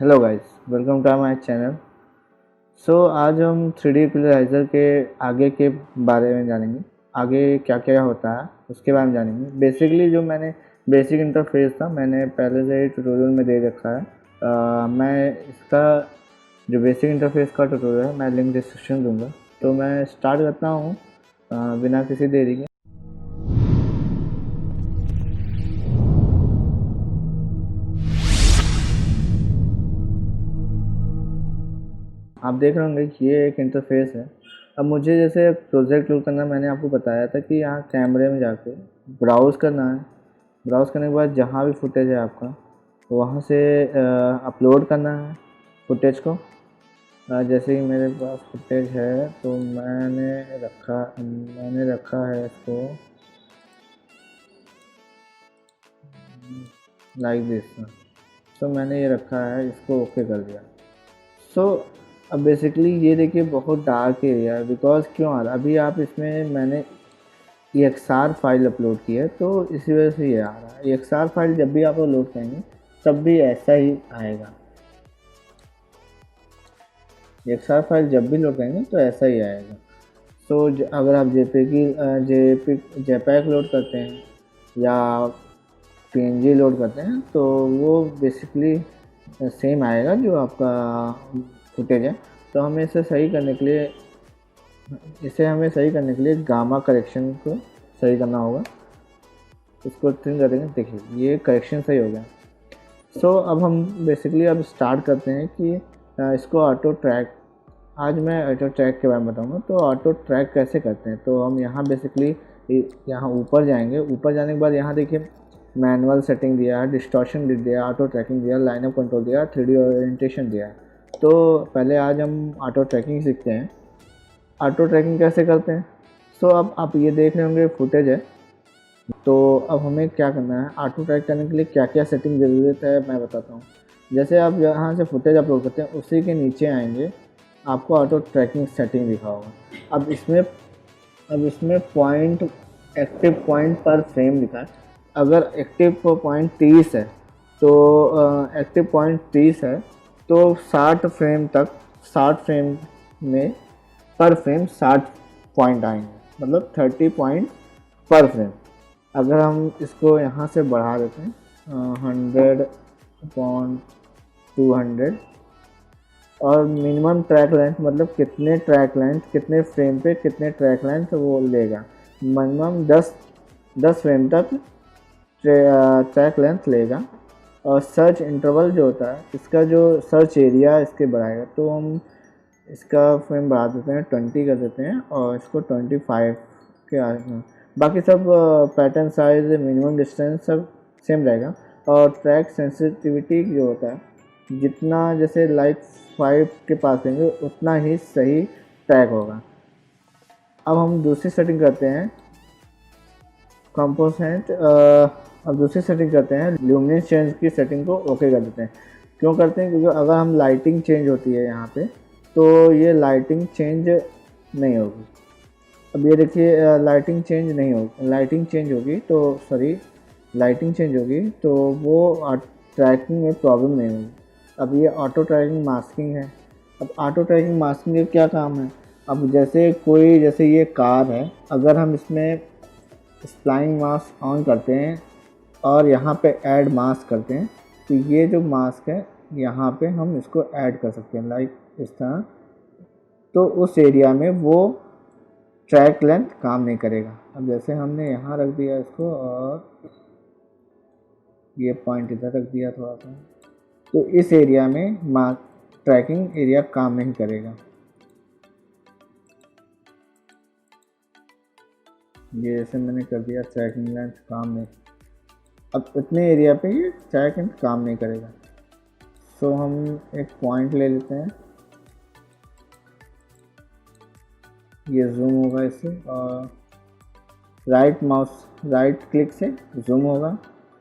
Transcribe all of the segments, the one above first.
Hello guys, welcome to my channel. आज हम 3D विजुअलाइज़र के आगे के बारे में जानेंगे। आगे क्या क्या होता है उसके बारे में जानेंगे। बेसिकली जो मैंने बेसिक इंटरफेस था मैंने पहले से ही ट्यूटोरियल में दे रखा है। मैं इसका जो बेसिक इंटरफेस का ट्यूटोरियल है मैं लिंक डिस्क्रिप्शन दूंगा। तो मैं स्टार्ट करता हूँ बिना किसी देरी के। आप देख रहे होंगे कि ये एक इंटरफेस है। अब मुझे जैसे प्रोजेक्ट लोड करना, मैंने आपको बताया था कि यहाँ कैमरे में जाके ब्राउज़ करना है। ब्राउज़ करने के बाद जहाँ भी फुटेज है आपका वहाँ से अपलोड करना है फुटेज को। जैसे कि मेरे पास फुटेज है तो मैंने रखा है इसको लाइक दिस। तो मैंने ये रखा है, इसको ओके कर दिया। अब बेसिकली ये देखिए बहुत डार्क एरिया है। बिकॉज क्यों आ रहा है, अभी आप इसमें मैंने EXR फाइल अपलोड की है तो इसी वजह से ये आ रहा है। EXR फाइल जब भी आप अपलोड करेंगे तब भी ऐसा ही आएगा। EXR फाइल जब भी लोड करेंगे तो ऐसा ही आएगा। अगर आप JPEG लोड करते हैं या PNG लोड करते हैं तो वो बेसिकली सेम आएगा जो आपका फुटेज है। तो हमें इसे सही करने के लिए गामा करेक्शन को सही करना होगा। इसको ट्रिम कर देंगे। देखिए ये करेक्शन सही हो गया। अब हम बेसिकली अब स्टार्ट करते हैं कि इसको ऑटो ट्रैक, आज मैं ऑटो ट्रैक के बारे में बताऊंगा। तो ऑटो ट्रैक कैसे करते हैं, तो हम यहाँ बेसिकली यहाँ ऊपर जाएंगे। ऊपर जाने के बाद यहाँ देखिए मैनुअल सेटिंग दिया है, डिस्टॉर्शन दिया, ऑटो ट्रैकिंग दिया, लाइन अप कंट्रोल दिया, 3D ओरिएंटेशन दिया है। तो पहले आज हम ऑटो ट्रैकिंग सीखते हैं। ऑटो ट्रैकिंग कैसे करते हैं। अब आप ये देख रहे होंगे फुटेज है। तो अब हमें क्या करना है, ऑटो ट्रैक करने के लिए क्या क्या सेटिंग ज़रूरत है मैं बताता हूँ। जैसे आप यहाँ से फुटेज अपलोड करते हैं उसी के नीचे आएंगे, आपको ऑटो ट्रैकिंग सेटिंग दिखा होगा। अब इसमें पॉइंट, एक्टिव पॉइंट पर फ्रेम लिखा है। अगर एक्टिव पॉइंट 30 है एक्टिव पॉइंट 30 है तो 60 फ्रेम तक, 60 फ्रेम में पर फ्रेम 60 पॉइंट आएंगे, मतलब 30 पॉइंट पर फ्रेम। अगर हम इसको यहाँ से बढ़ा देते हैं 100/200, और मिनिमम ट्रैक लेंथ मतलब कितने फ्रेम पे कितने ट्रैक लेंथ वो लेगा। मिनिमम 10 फ्रेम तक ट्रैक लेंथ लेगा। और सर्च इंटरवल जो होता है, इसका जो सर्च एरिया इसके बढ़ाएगा। तो हम इसका फ्रेम बढ़ा देते हैं, 20 कर देते हैं और इसको 25 के आसपास। बाकी सब पैटर्न साइज, मिनिमम डिस्टेंस सब सेम रहेगा। और ट्रैक सेंसिटिविटी जो होता है, जितना जैसे लाइक 5 के पास देंगे उतना ही सही ट्रैक होगा। अब हम दूसरी सेटिंग करते हैं कंपोनेंट। अब दूसरी सेटिंग करते हैं ल्यूमिनेंस चेंज की सेटिंग को ओके कर देते हैं। क्यों करते हैं, क्योंकि अगर हम लाइटिंग चेंज होती है यहाँ पे तो ये लाइटिंग चेंज नहीं होगी। अब ये देखिए लाइटिंग चेंज होगी तो वो ट्रैकिंग में प्रॉब्लम नहीं होगी। अब ये ऑटो ट्रैकिंग मास्किंग है। अब ऑटो ट्रैकिंग मास्किंग का क्या काम है। अब जैसे ये कार है, अगर हम इसमें स्प्लाइन मास्क ऑन करते हैं और यहाँ पे ऐड मास्क करते हैं तो ये जो मास्क है यहाँ पे हम इसको ऐड कर सकते हैं लाइक इस तरह। तो उस एरिया में वो ट्रैक लेंथ काम नहीं करेगा। अब जैसे हमने यहाँ रख दिया इसको और ये पॉइंट इधर रख दिया थोड़ा सा, तो इस एरिया में ट्रैकिंग एरिया काम नहीं करेगा। ये जैसे मैंने कर दिया, ट्रैकिंग लेंथ काम नहीं, अब इतने एरिया पे ये ट्रैक लेंथ काम नहीं करेगा। हम एक पॉइंट ले लेते हैं, ये जूम होगा इससे, और राइट क्लिक से जूम होगा,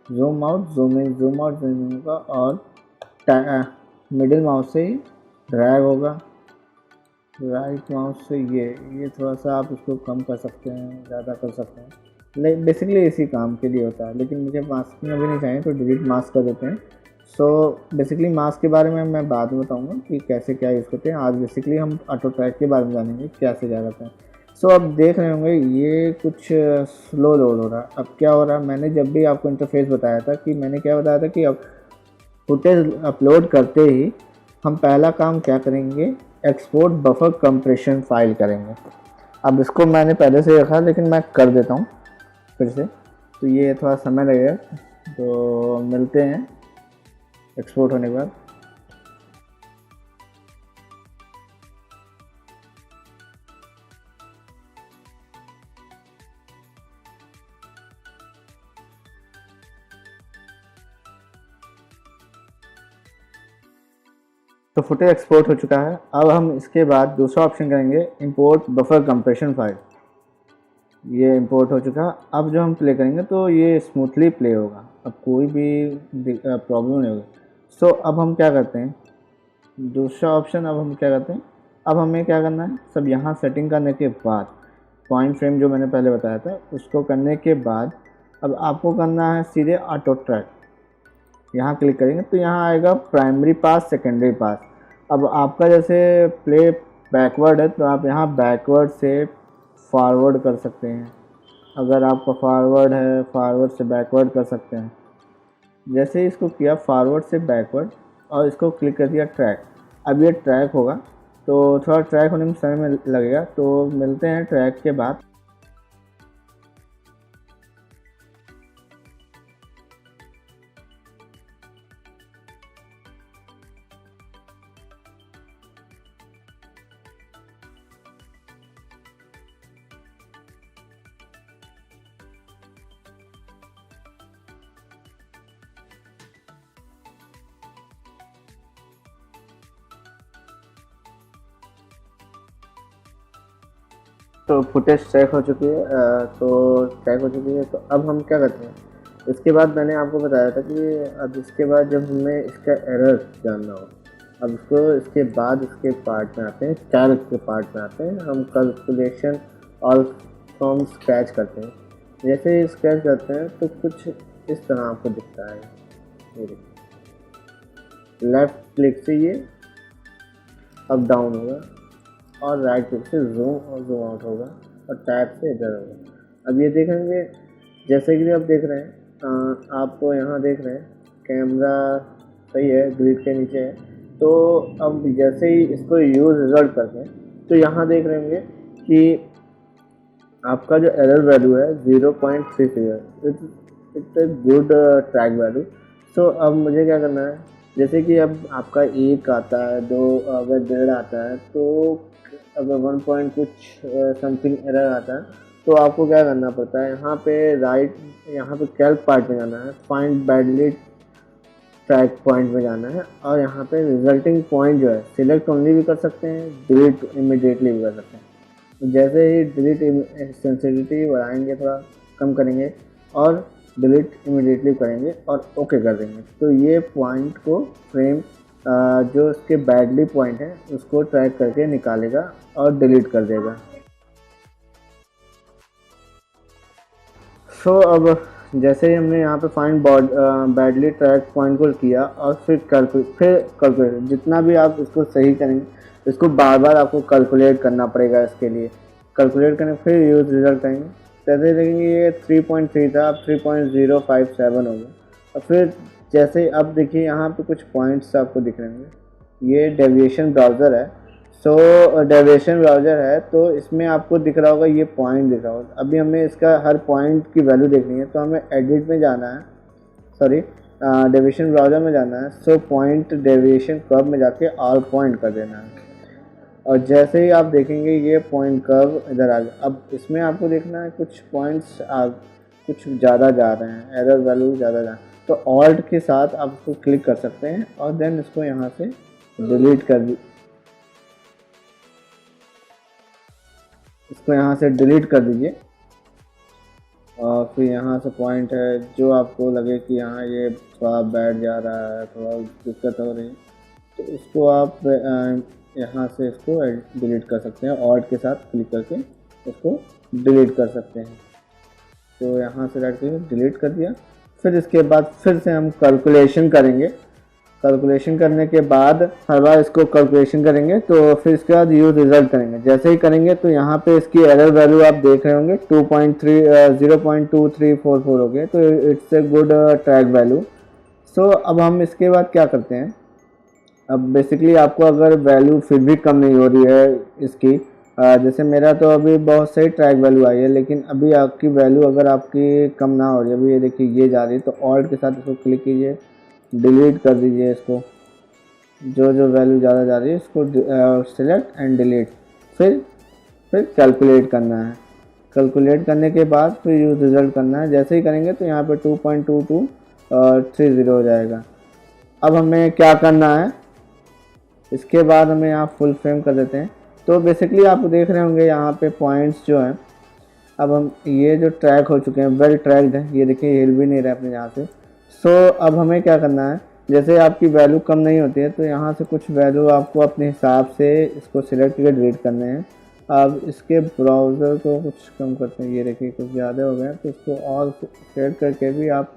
zoom out, zoom in, zoom out, zoom in होगा। और मिडिल माउस से ही ड्रैग होगा, राइट माउस से ये थोड़ा सा आप इसको कम कर सकते हैं, ज़्यादा कर सकते हैं। बेसिकली इसी काम के लिए होता है। लेकिन मुझे मास्किंग अभी नहीं चाहिए तो डिलीट मास्क कर देते हैं। सो बेसिकली मास के बारे में मैं बाद में बताऊंगा कि कैसे क्या यूज़ करते हैं। आज बेसिकली हम ऑटो ट्रैक के बारे में जानेंगे कैसे क्या करते हैं। सो अब देख रहे होंगे ये कुछ स्लो लोड हो रहा है। अब क्या हो रहा है, मैंने जब भी आपको इंटरफेस बताया था कि मैंने क्या बताया था कि अब फुटेज अपलोड करते ही हम पहला काम क्या करेंगे, एक्सपोर्ट बफर कंप्रेशन फाइल करेंगे। अब इसको मैंने पहले से रखा लेकिन मैं कर देता हूँ फिर से, तो ये थोड़ा समय लगेगा। तो मिलते हैं एक्सपोर्ट होने के बाद। तो फुटेज एक्सपोर्ट हो चुका है। अब हम इसके बाद दूसरा ऑप्शन करेंगे, इंपोर्ट बफर कंप्रेशन फाइल। ये इंपोर्ट हो चुका। अब जो हम प्ले करेंगे तो ये स्मूथली प्ले होगा, अब कोई भी प्रॉब्लम नहीं होगी। सो अब हम क्या करते हैं, दूसरा ऑप्शन अब हम क्या करते हैं, अब हमें क्या करना है, सब यहाँ सेटिंग करने के बाद पॉइंट फ्रेम जो मैंने पहले बताया था उसको करने के बाद अब आपको करना है सीधे ऑटो ट्रैक। यहाँ क्लिक करेंगे तो यहाँ आएगा प्राइमरी पास, सेकेंडरी पास। अब आपका जैसे प्ले बैकवर्ड है तो आप यहाँ बैकवर्ड से फॉरवर्ड कर सकते हैं। अगर आपका फॉरवर्ड है, फॉरवर्ड से बैकवर्ड कर सकते हैं। जैसे ही इसको किया फॉरवर्ड से बैकवर्ड और इसको क्लिक कर दिया ट्रैक, अब ये ट्रैक होगा। तो थोड़ा ट्रैक होने में समय लगेगा, तो मिलते हैं ट्रैक के बाद। तो फुटेज ट्रैक हो चुकी है, तो अब हम क्या करते हैं, इसके बाद मैंने आपको बताया था कि अब इसके बाद जब हमें इसका एरर जानना हो, अब इसके बाद इसके पार्ट में आते हैं, कैल्क के पार्ट में आते हैं। हम कैलकुलेशन और फ्रॉम स्क्रैच करते हैं। जैसे ही स्क्रैच करते हैं तो कुछ इस तरह आपको दिखता है। ये देखिए, लेफ़्ट क्लिक से ये अप डाउन होगा और राइट क्लिक से जूम और जूम आउट होगा और टैब से इधर होगा। अब ये देखेंगे, जैसे कि आप देख रहे हैं, आप यहाँ देख रहे हैं कैमरा सही है, ग्रिड के नीचे है। तो अब जैसे ही इसको यूज़ रिजल्ट करते हैं तो यहाँ देख रहे होंगे कि आपका जो एरर वैल्यू है 0.30, it's a good track value. So अब मुझे क्या करना है, जैसे कि अब आपका 1 आता है, 2 अगर 1.5 आता है, तो अगर 1 पॉइंट कुछ समथिंग एरर आता है तो आपको क्या करना पड़ता है, यहाँ पे यहाँ पे कैल्क पार्ट में जाना है, फाइंड बैडली ट्रैक पॉइंट में जाना है और यहाँ पे रिजल्टिंग पॉइंट जो है सिलेक्ट ओनली भी कर सकते हैं, डिलीट इमीडिएटली भी कर सकते हैं। तो जैसे ही डिलीट सेंसिटिविटी बढ़ाएंगे, थोड़ा कम करेंगे और डिलीट इमीडिएटली करेंगे और ओके कर देंगे, तो ये पॉइंट को फ्रेम जो इसके बैडली पॉइंट है उसको ट्रैक करके निकालेगा और डिलीट कर देगा। सो अब जैसे ही हमने यहाँ पे फाइंड बैडली ट्रैक पॉइंट को किया और फिर कैलकुलेट, जितना भी आप इसको सही करेंगे इसको बार बार आपको कैलकुलेट करना पड़ेगा। इसके लिए कैलकुलेट करने फिर यूज़ रिजल्ट करेंगे, जैसे देखेंगे ये 3.3 था, अब 3.057 हो गया। और फिर जैसे अब देखिए यहाँ पे कुछ पॉइंट्स आपको दिख रहे होंगे, ये डेविएशन ब्राउज़र है। सो डेविएशन ब्राउज़र है तो इसमें आपको दिख रहा होगा, ये पॉइंट दिख रहा होगा। अभी हमें इसका हर पॉइंट की वैल्यू देखनी है, तो हमें एडिट में जाना है, सॉरी डेविएशन ब्राउज़र में जाना है। सो पॉइंट डेविएशन कर्व में जाके ऑल पॉइंट कर देना है और जैसे ही आप देखेंगे ये पॉइंट कर्व इधर आ गया। अब इसमें आपको देखना है कुछ पॉइंट्स कुछ ज़्यादा जा रहे हैं, एरर वैल्यू ज़्यादा जा रहे हैं, तो ऑल्ट के साथ आप इसको क्लिक कर सकते हैं और देन इसको यहाँ से डिलीट कर दीजिए और फिर यहाँ से पॉइंट है जो आपको लगे कि यहाँ ये थोड़ा बैठ जा रहा है, थोड़ा दिक्कत हो रही है, तो इसको आप यहाँ से इसको डिलीट कर सकते हैं, ऑल्ट के साथ क्लिक करके इसको डिलीट कर सकते हैं। तो यहाँ से राइट क्लिक डिलीट कर दिया। फिर इसके बाद फिर से हम कैलकुलेशन करेंगे कैलकुलेशन करने के बाद हर बार इसको कैलकुलेशन करेंगे, तो फिर इसके बाद यूज रिजल्ट करेंगे। जैसे ही करेंगे तो यहाँ पे इसकी एरर वैल्यू आप देख रहे होंगे 0.2344 हो गए, तो it's a good track value. So अब हम इसके बाद क्या करते हैं, अब बेसिकली आपको अगर वैल्यू फिर भी कम नहीं हो रही है इसकी, जैसे मेरा तो अभी बहुत सही ट्रैक वैल्यू आई है, लेकिन अभी आपकी वैल्यू अगर आपकी कम ना हो रही है, अभी ये देखिए ये जा रही है, तो ऑल्ट के साथ इसको क्लिक कीजिए, डिलीट कर दीजिए इसको, जो जो वैल्यू ज़्यादा जा रही है इसको सिलेक्ट एंड डिलीट। फिर कैलकुलेट करना है, कैलकुलेट करने के बाद फिर यूज रिजल्ट करना है। जैसे ही करेंगे तो यहाँ पे 2.2230 हो जाएगा। अब हमें क्या करना है, इसके बाद हमें यहाँ फुल फ्रेम कर देते हैं। तो बेसिकली आप देख रहे होंगे यहाँ पे पॉइंट्स जो हैं, अब हम ये जो ट्रैक हो चुके हैं, वेल ट्रैक्ड है, ये देखिए हिल भी नहीं रहा अपने यहाँ से। सो अब हमें क्या करना है, जैसे आपकी वैल्यू कम नहीं होती है तो यहाँ से कुछ वैल्यू आपको अपने हिसाब से इसको सिलेक्ट करके डिलीट करने हैं। अब इसके ब्राउज़र को कुछ कम करते हैं, ये देखिए कुछ ज़्यादा हो गया, तो इसको और सेलेक्ट करके भी आप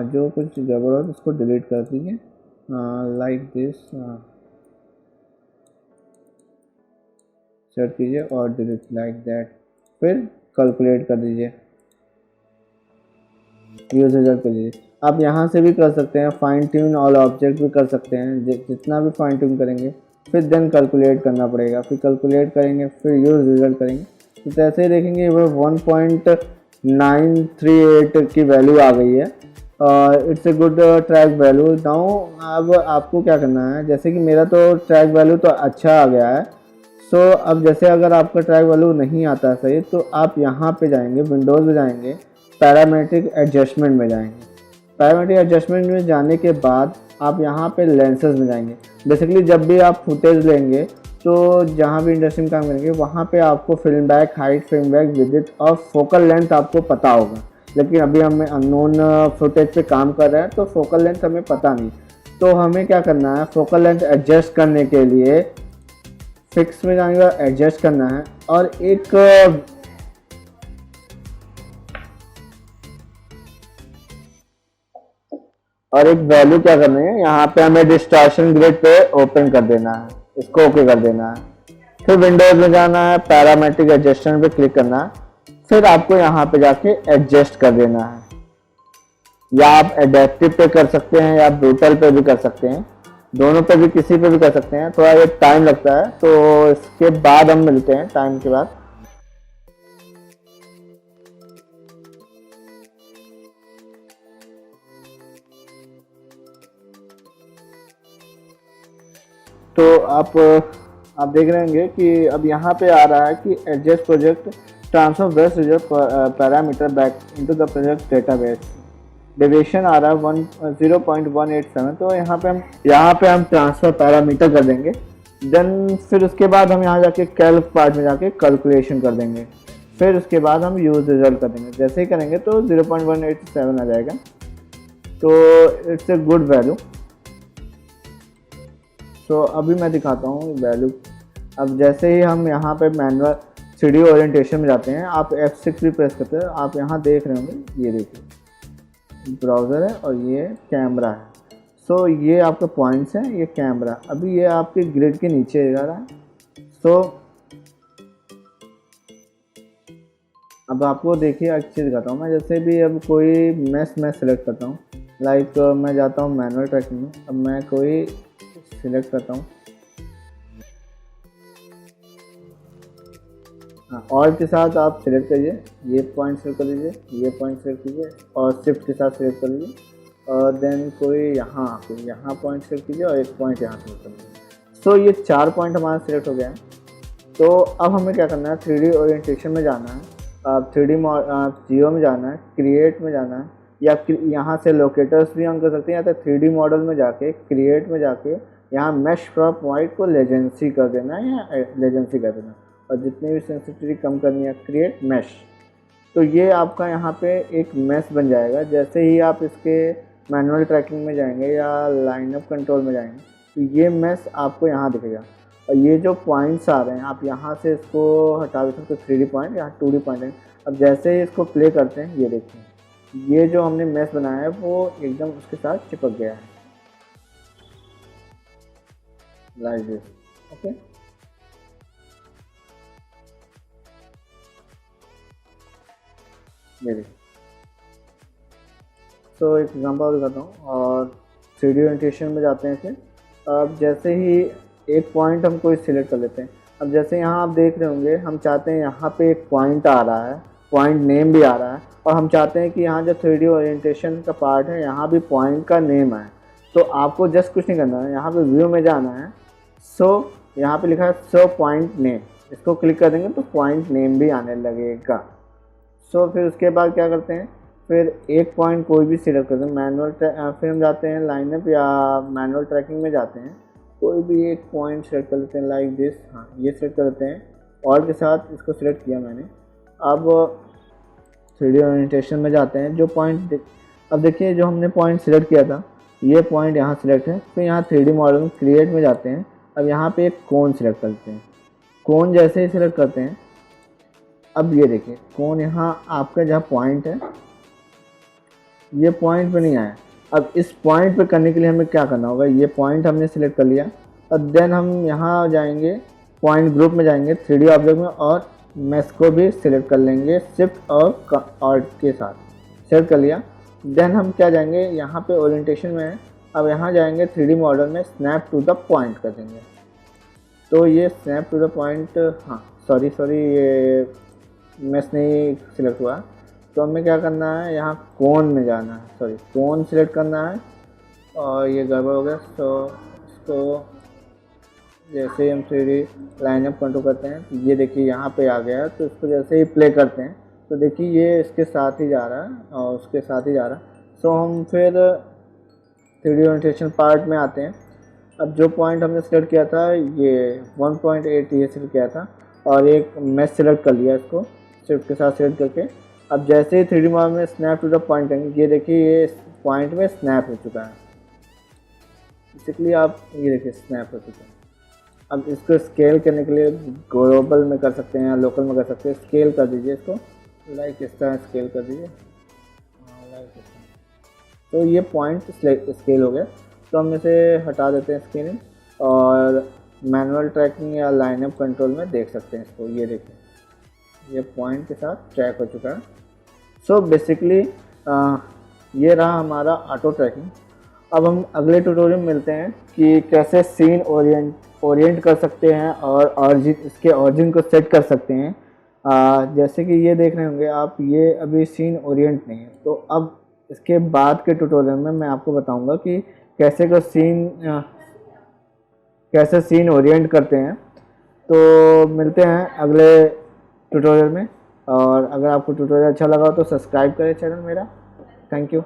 जो कुछ गड़बड़ हो उसको डिलीट कर दीजिए, लाइक दिस, सेट कीजिए और डिलीट लाइक दैट। फिर कैलकुलेट कर दीजिए, यूज रिजल्ट कर दीजिए। आप यहाँ से भी कर सकते हैं, फाइन ट्यून ऑल ऑब्जेक्ट भी कर सकते हैं, जितना भी फाइन ट्यून करेंगे फिर देन कैलकुलेट करना पड़ेगा, फिर कैलकुलेट करेंगे, फिर यूज रिजल्ट करेंगे। तो जैसे ही देखेंगे वो 1.938 की वैल्यू आ गई है, it's a good track value. Now अब आपको क्या करना है, जैसे कि मेरा तो ट्रैक वैल्यू तो अच्छा आ गया है। सो अब जैसे अगर आपका ट्रैक वैल्यू नहीं आता सही, तो आप यहाँ पे जाएंगे, विंडोज़ में जाएंगे, पैरामीट्रिक एडजस्टमेंट में जाएंगे। पैरामीट्रिक एडजस्टमेंट में जाने के बाद आप यहाँ पे लेंसेज में जाएंगे। बेसिकली जब भी आप फुटेज लेंगे तो जहाँ भी इंडस्ट्री में काम करेंगे वहाँ पे आपको film back, height, film back, width और फोकल लेंथ आपको पता होगा। लेकिन अभी हमें अननोन फुटेज पे काम कर रहे हैं तो फोकल लेंथ हमें पता नहीं। तो हमें क्या करना है, फोकल लेंथ एडजस्ट करने के लिए फिक्स में जाएंगे, एडजस्ट करना है और एक वैल्यू क्या करनी है, यहाँ पे हमें डिस्टॉर्शन ग्रिड पे ओपन कर देना है, इसको ओके कर देना है। फिर विंडोज में जाना है, पैरामेट्रिक एडजस्टमेंट पे क्लिक करना है, फिर आपको यहाँ पे जाके एडजस्ट कर देना है। या आप एडेप्टिव पे कर सकते हैं या ब्रूटल पे भी कर सकते हैं, दोनों पे भी, किसी पे भी कर सकते हैं। थोड़ा ये टाइम लगता है, तो इसके बाद हम मिलते हैं टाइम के बाद। तो आप देख रहे होंगे कि अब यहाँ पे आ रहा है कि adjust project transfer best result parameter back into the project database, deviation आ रहा है 0.187। तो यहाँ पे हम ट्रांसफर पैरामीटर कर देंगे। देन फिर उसके बाद हम यहाँ जाके कैल्क पार्ट में जाके कैलकुलेशन कर देंगे। फिर उसके बाद हम यूज रिजल्ट कर देंगे। जैसे ही करेंगे तो 0.187 आ जाएगा। तो इट्स ए गुड वैल्यू। तो अभी मैं दिखाता हूँ वैल्यू। अब जैसे ही हम यहाँ पे मैनुअल 3D ओरिएंटेशन में जाते हैं, आप F6 भी प्रेस करते हैं, आप यहाँ देख रहे होंगे, ये देखिए ब्राउज़र है और ये कैमरा है। सो ये आपका पॉइंट्स है, ये कैमरा। अभी ये आपके ग्रिड के नीचे जा रहा है। सो अब आपको देखिए एक चीज़ दिखाता हूँ मैं। जैसे भी अब कोई मैश मैं सेलेक्ट करता हूँ, लाइक मैं जाता हूँ मैनुअल ट्रैकिंग में। अब मैं कोई सिलेक्ट करता हूँ, ऑल के साथ आप सिलेक्ट करिए, ये पॉइंट सेलेक्ट कर लीजिए, ये पॉइंट सेलेक्ट कीजिए और शिफ्ट के साथ सिलेक्ट कर लीजिए और देन कोई यहाँ पॉइंट सेलेक्ट कीजिए और एक पॉइंट यहाँ सेलेक्ट कर लीजिए। सो ये 4 पॉइंट हमारा सिलेक्ट हो गया है। तो अब हमें क्या करना है, 3D ओरिएंटेशन में जाना है, 3D जियो में जाना है, क्रिएट में जाना है, या यहाँ से लोकेटर्स भी हम कर सकते हैं, या तो 3D मॉडल में जाके क्रिएट में जाके यहाँ मैश फ्रॉम पॉइंट को लेजेंसी कर देना है या लेजेंसी कर देना, और जितनी भी सेंसिटिविटी कम करनी है क्रिएट मैश। तो ये आपका यहाँ पे एक मैश बन जाएगा। जैसे ही आप इसके मैनुअल ट्रैकिंग में जाएंगे या लाइनअप कंट्रोल में जाएंगे तो ये मैश आपको यहाँ दिखेगा। और ये जो पॉइंट्स आ रहे हैं आप यहाँ से इसको हटा देते हैं, तो 3D पॉइंट यहाँ 2D पॉइंट है। अब जैसे ही इसको प्ले करते हैं, ये देखिए ये जो हमने मैश बनाया है वो एकदम उसके साथ चिपक गया है। Like this. ओके, ये देखिए। सो एक एग्जाम्पल और करता हूँ और 3D ओरिएंटेशन में जाते हैं। फिर अब जैसे ही एक पॉइंट हम कोई सिलेक्ट कर लेते हैं। अब जैसे यहाँ आप देख रहे होंगे, हम चाहते हैं यहाँ पे एक पॉइंट आ रहा है, पॉइंट नेम भी आ रहा है, और हम चाहते हैं कि यहाँ जो 3D ओरिएंटेशन का पार्ट है यहाँ भी पॉइंट का नेम आए। तो आपको जस्ट कुछ नहीं करना है, यहाँ पे व्यू में जाना है। सो यहाँ पे लिखा है शो पॉइंट नेम, इसको क्लिक कर देंगे तो पॉइंट नेम भी आने लगेगा। सो फिर उसके बाद क्या करते हैं, फिर एक पॉइंट कोई भी सिलेक्ट करते हैं मैनुअल, फिर हम जाते हैं लाइनअप या मैनुअल ट्रैकिंग में जाते हैं, कोई भी एक पॉइंट सेलेक्ट कर लेते हैं लाइक दिस। हाँ, ये सेलेक्ट कर लेते हैं, और के साथ इसको सिलेक्ट किया मैंने। अब 3D ओरिएंटेशन में जाते हैं, जो पॉइंट अब देखिए जो हमने पॉइंट सिलेक्ट किया था ये पॉइंट यहाँ सिलेक्ट है। फिर यहाँ 3D मॉडल में क्रिएट में जाते हैं। अब यहाँ पे एक कोन सिलेक्ट करते हैं। कोन जैसे ही सिलेक्ट करते हैं, अब ये देखिए कोन यहाँ आपका जहाँ पॉइंट है ये पॉइंट पे नहीं आया। अब इस पॉइंट पे करने के लिए हमें क्या करना होगा, ये पॉइंट हमने सिलेक्ट कर लिया, और देन हम यहाँ जाएंगे पॉइंट ग्रुप में जाएंगे 3D ऑब्जेक्ट में, और मैश को भी सिलेक्ट कर लेंगे शिफ्ट और के साथ सेलेक्ट कर लिया। देन हम क्या जाएंगे, यहाँ पे ओरिएंटेशन में है, अब यहाँ जाएंगे 3D मॉडल में स्नैप टू द पॉइंट कर देंगे। तो ये स्नैप टू द पॉइंट, हाँ सॉरी ये मैश नहीं सिलेक्ट हुआ। तो हमें क्या करना है, यहाँ कोन में जाना है, सॉरी कोन सिलेक्ट करना है, और ये गड़बड़ हो गया। तो इसको जैसे ही हम 3D लाइनअप कंट्रोल करते हैं, ये देखिए यहाँ पे आ गया। तो इसको जैसे ही प्ले करते हैं तो देखिए ये इसके साथ ही जा रहा है और उसके साथ ही जा रहा है। सो हम फिर 3D ओरिएंटेशन पार्ट में आते हैं। अब जो पॉइंट हमने सेलेक्ट किया था ये 1.8 ये सेलेक्ट किया था, और एक मैश सेलेक्ट कर लिया, इसको शिफ्ट के साथ सेलेक्ट करके। अब जैसे ही 3D मॉडल में स्नैप टू द पॉइंट करेंगे, ये देखिए ये पॉइंट में स्नैप हो चुका है। बेसिकली आप ये देखिए स्नैप हो चुका है। अब इसको स्केल करने के लिए ग्लोबल में कर सकते हैं या लोकल में कर सकते हैं। स्केल कर दीजिए इसको, लाइक इस तरह स्केल कर दीजिए, लाइक इस तरह। तो ये पॉइंट स्केल हो गया। तो हम इसे हटा देते हैं स्केलिंग, और मैनुअल ट्रैकिंग या लाइनअप कंट्रोल में देख सकते हैं इसको। ये देखिए ये पॉइंट के साथ ट्रैक हो चुका है। सो बेसिकली ये रहा हमारा ऑटो ट्रैकिंग। अब हम अगले ट्यूटोरियल में मिलते हैं कि कैसे सीन ओरिएंट कर सकते हैं और इसके ऑरिजिन को सेट कर सकते हैं। जैसे कि ये देख रहे होंगे आप, ये अभी सीन ओरिएंट नहीं है। तो अब इसके बाद के ट्यूटोरियल में मैं आपको बताऊंगा कि कैसे सीन ओरिएंट करते हैं। तो मिलते हैं अगले ट्यूटोरियल में, और अगर आपको ट्यूटोरियल अच्छा लगा तो सब्सक्राइब करें चैनल मेरा। Thank you.